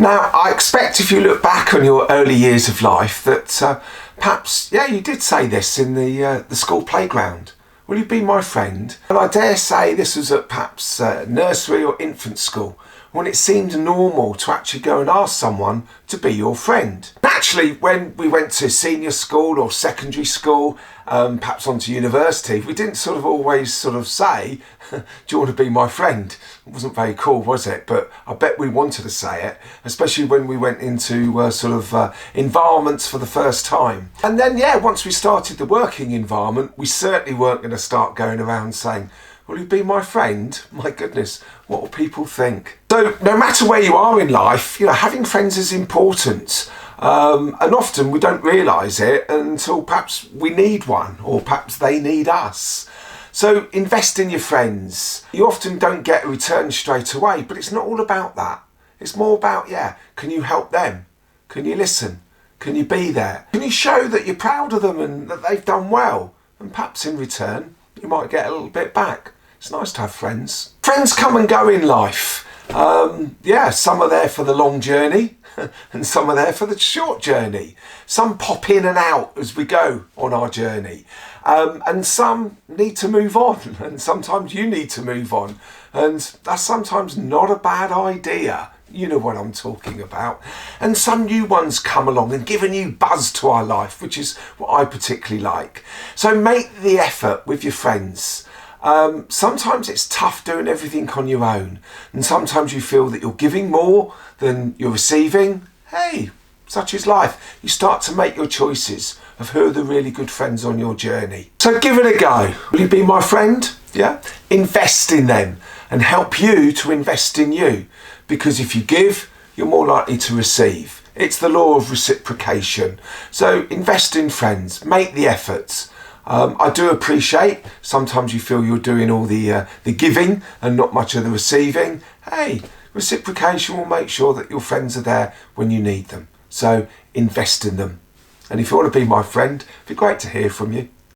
Now, I expect if you look back on your early years of life that perhaps, you did say this in the school playground. Will you be my friend? And I dare say this was at perhaps nursery or infant school, when it seemed normal to actually go and ask someone to be your friend. Naturally, when we went to senior school or secondary school, perhaps onto university, we didn't always say, do you want to be my friend? It wasn't very cool, was it? But I bet we wanted to say it, especially when we went into environments for the first time. And then, once we started the working environment, we certainly weren't going to start going around saying, will you be my friend? My goodness, what will people think? So no matter where you are in life, having friends is important. And often we don't realise it until perhaps we need one, or perhaps they need us. So invest in your friends. You often don't get a return straight away, but it's not all about that. It's more about, can you help them? Can you listen? Can you be there? Can you show that you're proud of them and that they've done well? And perhaps in return, you might get a little bit back. It's nice to have friends. Friends come and go in life. Some are there for the long journey and some are there for the short journey. Some pop in and out as we go on our journey. And some need to move on, and sometimes you need to move on. And that's sometimes not a bad idea. You know what I'm talking about. And some new ones come along and give a new buzz to our life, which is what I particularly like. So make the effort with your friends. Sometimes it's tough doing everything on your own, and sometimes you feel that you're giving more than you're receiving. Hey, such is life. You start to make your choices of who are the really good friends on your journey. So give it a go. Will you be my friend? Invest in them and help you to invest in you, because if you give, you're more likely to receive. It's the law of reciprocation. So invest in friends, make the efforts. I do appreciate sometimes you feel you're doing all the giving and not much of the receiving. Hey, reciprocation will make sure that your friends are there when you need them. So invest in them. And if you want to be my friend, it'd be great to hear from you.